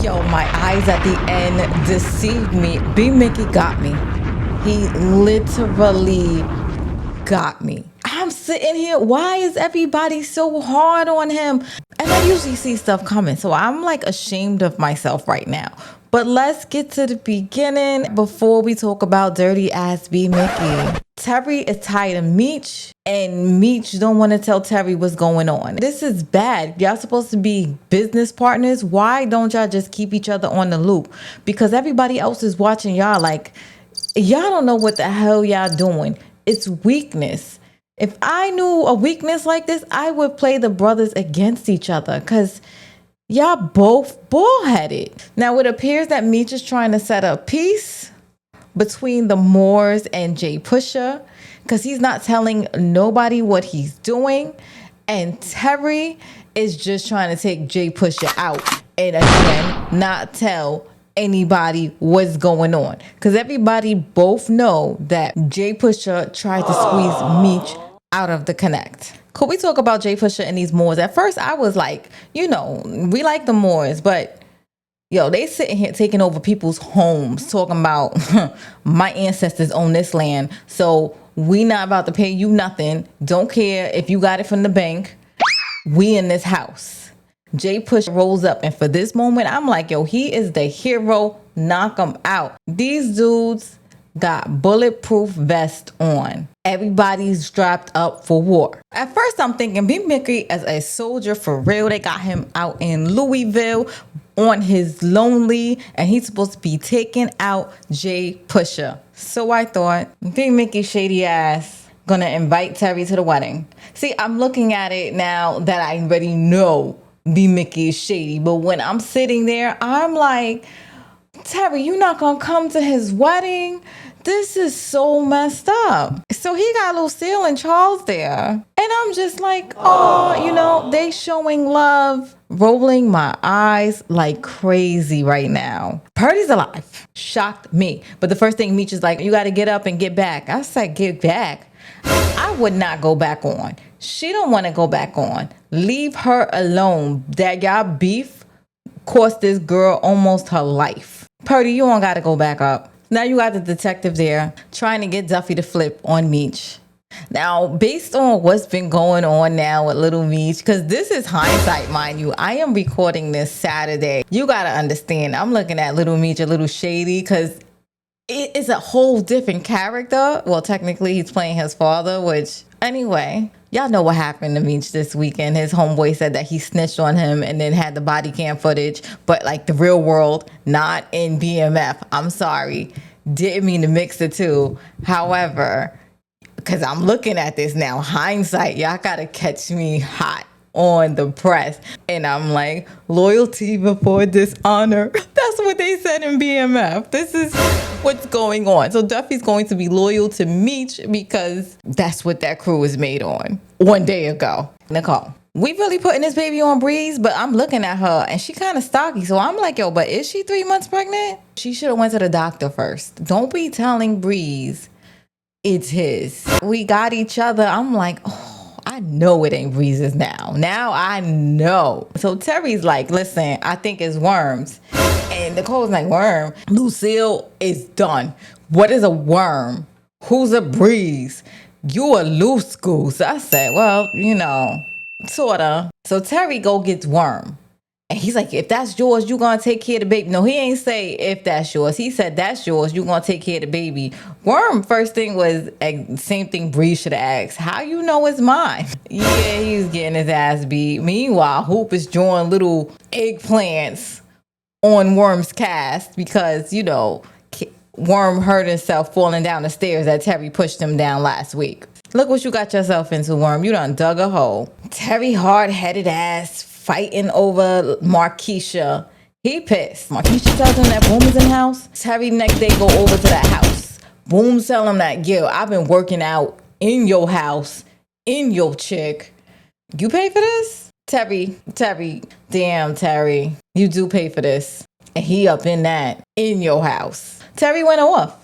Yo, my eyes at the end deceived me. B. Mickey got me. He literally got me. I'm sitting here. Why is everybody so hard on him? And I usually see stuff coming, so I'm like ashamed of myself right now. But let's get to the beginning before we talk about dirty ass B. Mickey. Terry is tired of Meech, and Meech don't want to tell Terry what's going on. This is bad. Y'all supposed to be business partners. Why don't y'all just keep each other on the loop? Because everybody else is watching y'all like, y'all don't know what the hell y'all doing. It's weakness. If I knew a weakness like this, I would play the brothers against each other because y'all both bullheaded. Now, it appears that Meech is trying to set up peace between the Moors and Jay Pusha because he's not telling nobody what he's doing. And Terry is just trying to take Jay Pusha out and again, not tell anybody what's going on. Because everybody both know that Jay Pusha tried to squeeze Meech out of the connect. Could we talk about Jay Pusha and these Moors? At first, I was like, we like the Moors, but yo, they sitting here taking over people's homes, talking about my ancestors own this land, so we not about to pay you nothing. Don't care if you got it from the bank. We in this house. Jay Push rolls up, and for this moment, I'm like, yo, he is the hero. Knock him out. These dudes got bulletproof vest on. Everybody's strapped up for war. At first, I'm thinking B. Mickey as a soldier for real. They got him out in Louisville on his lonely, and he's supposed to be taking out Jay Pusha. So I thought, B. Mickey shady ass gonna invite Terry to the wedding. See, I'm looking at it now that I already know B. Mickey is shady, but when I'm sitting there, I'm like, Terry, you not gonna come to his wedding? This is so messed up. So he got Lucille and Charles there. And I'm just like, oh, they showing love. Rolling my eyes like crazy right now. Purdy's alive. Shocked me. But the first thing Meech is like, you got to get up and get back. I said, get back? I would not go back on. She don't want to go back on. Leave her alone. That y'all beef cost this girl almost her life. Purdy, you don't got to go back up. Now you got the detective there trying to get Duffy to flip on Meech. Now, based on what's been going on now with Little Meech, because this is hindsight, mind you, I am recording this Saturday. You got to understand, I'm looking at Little Meech a little shady because it is a whole different character. Well, technically, he's playing his father, which, anyway, y'all know what happened to Meech this weekend. His homeboy said that he snitched on him and then had the body cam footage, but like the real world, not in BMF. I'm sorry. Didn't mean to mix the two. However, because I'm looking at this now, hindsight, y'all got to catch me hot on the press. And I'm like, loyalty before dishonor. That's what they said in BMF. This is what's going on. So Duffy's going to be loyal to Meech because that's what that crew was made on 1 day ago. Nicole, we really putting this baby on Breeze, but I'm looking at her and she kind of stocky. So I'm like, yo, but is she 3 months pregnant? She should have went to the doctor first. Don't be telling Breeze it's his. We got each other. I'm like, oh, I know it ain't Breeze's now. Now I know. So Terry's like, listen, I think it's worms. And Nicole's like, worm? Lucille is done. What is a worm? Who's a Breeze? You a loose goose. I said, well, sorta. So Terry go gets worm. And he's like, if that's yours, you gonna take care of the baby. No, he ain't say if that's yours. He said that's yours, you gonna take care of the baby. Worm, first thing was, same thing Bree should have asked. How you know it's mine? Yeah, he was getting his ass beat. Meanwhile, Hoop is drawing little eggplants on Worm's cast because, Worm hurt himself falling down the stairs that Terry pushed him down last week. Look what you got yourself into, Worm. You done dug a hole. Terry hard-headed ass fighting over Markeisha. He pissed. Markeisha tells him that Boom is in the house. Terry next day go over to that house. Boom tell him that, yo, I've been working out in your house, in your chick. You pay for this? Terry, damn Terry, you do pay for this. And he up in that, in your house. Terry went off.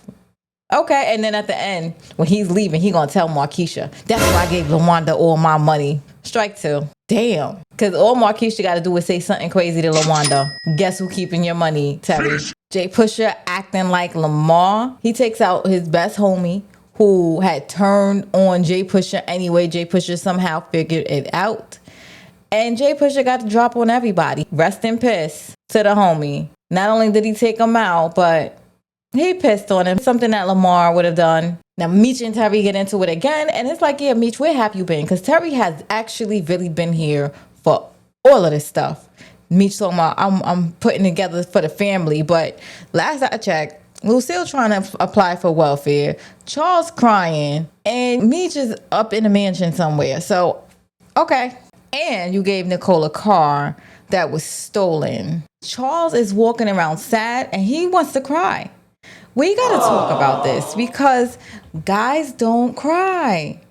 Okay, and then at the end, when he's leaving, he gonna tell Markeisha, that's why I gave LaWanda all my money. Strike two. Damn. Because all Marquisha got to do is say something crazy to LaWanda. Guess who keeping your money, Terry? Jay Pusher acting like Lamar. He takes out his best homie who had turned on Jay Pusher anyway. Jay Pusher somehow figured it out. And Jay Pusher got to drop on everybody. Rest in piss to the homie. Not only did he take him out, but he pissed on him. Something that Lamar would have done. Now, Meech and Terry get into it again. And it's like, yeah, Meech, where have you been? Because Terry has actually really been here for all of this stuff. Meech talking about, I'm putting together for the family. But last I checked, Lucille trying to apply for welfare. Charles crying. And Meech is up in a mansion somewhere. So, okay. And you gave Nicole a car that was stolen. Charles is walking around sad and he wants to cry. We got to talk about this because guys don't cry.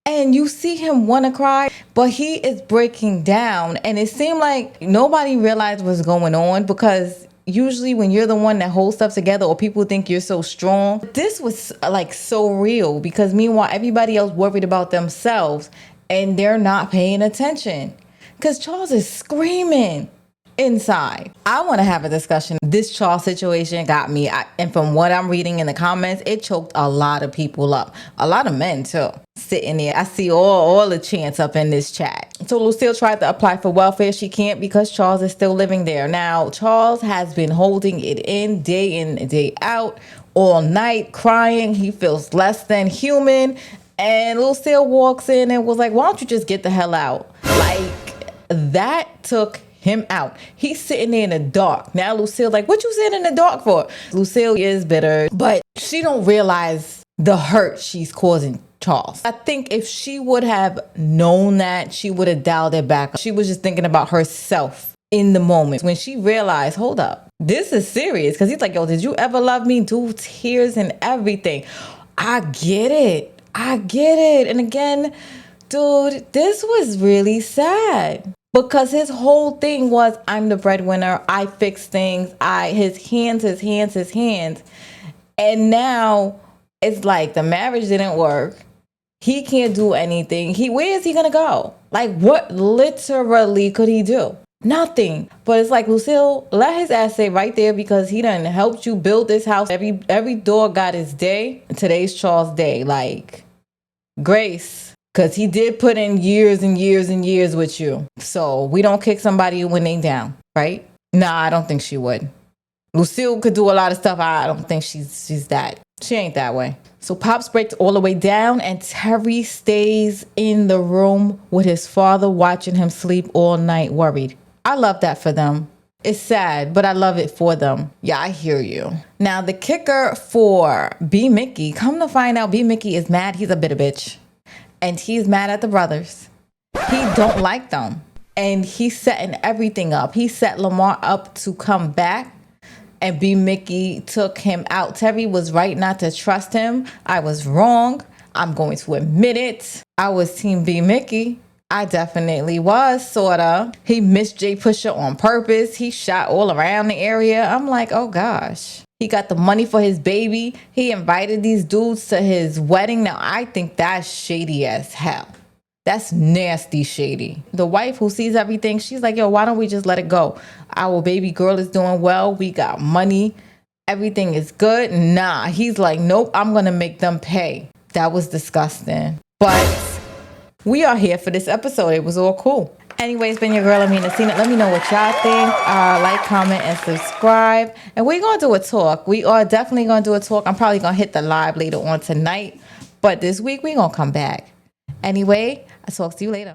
And you see him want to cry, but he is breaking down. And it seemed like nobody realized what's going on because usually when you're the one that holds stuff together or people think you're so strong, this was like so real because meanwhile, everybody else worried about themselves and they're not paying attention because Charles is screaming inside. I want to have a discussion. This Charles situation got me. And from what I'm reading in the comments, it choked a lot of people up. A lot of men too. Sitting there. I see all the chants up in this chat. So Lucille tried to apply for welfare. She can't because Charles is still living there. Now, Charles has been holding it in and day out, all night, crying. He feels less than human. And Lucille walks in and was like, why don't you just get the hell out? Like, that took him out. He's sitting there in the dark. Now Lucille like, what you sitting in the dark for? Lucille is bitter, but she don't realize the hurt she's causing Charles. I think if she would have known that, she would have dialed it back. She was just thinking about herself in the moment. When she realized, hold up, this is serious. Because he's like, yo, did you ever love me? Dude, tears and everything. I get it. And again, dude, this was really sad. Because his whole thing was, I'm the breadwinner. I fix things. His hands. And now it's like the marriage didn't work. He can't do anything. Where is he going to go? Like, what literally could he do? Nothing. But it's like, Lucille, let his ass stay right there because he done helped you build this house. Every dog got his day. Today's Charles' day. Like, grace. Because he did put in years and years and years with you. So we don't kick somebody when they down, right? Nah, I don't think she would. Lucille could do a lot of stuff. I don't think she's that. She ain't that way. So Pops breaks all the way down and Terry stays in the room with his father watching him sleep all night worried. I love that for them. It's sad, but I love it for them. Yeah, I hear you. Now the kicker for B. Mickey, come to find out B. Mickey is mad. He's a bitter bitch. And he's mad at the brothers. He don't like them. And he's setting everything up. He set Lamar up to come back. And B. Mickey took him out. Terry was right not to trust him. I was wrong. I'm going to admit it. I was Team B. Mickey. I definitely was, sorta. He missed Jay Pusher on purpose. He shot all around the area. I'm like, oh gosh. He got the money for his baby. He invited these dudes to his wedding. Now, I think that's shady as hell. That's nasty shady. The wife who sees everything, she's like, yo, why don't we just let it go? Our baby girl is doing well. We got money. Everything is good. Nah, he's like, nope, I'm going to make them pay. That was disgusting. But we are here for this episode. It was all cool. Anyway, it's been your girl, Amina Seen. Let me know what y'all think. Like, comment, and subscribe. And we're going to do a talk. We are definitely going to do a talk. I'm probably going to hit the live later on tonight. But this week, we're going to come back. Anyway, I'll talk to you later.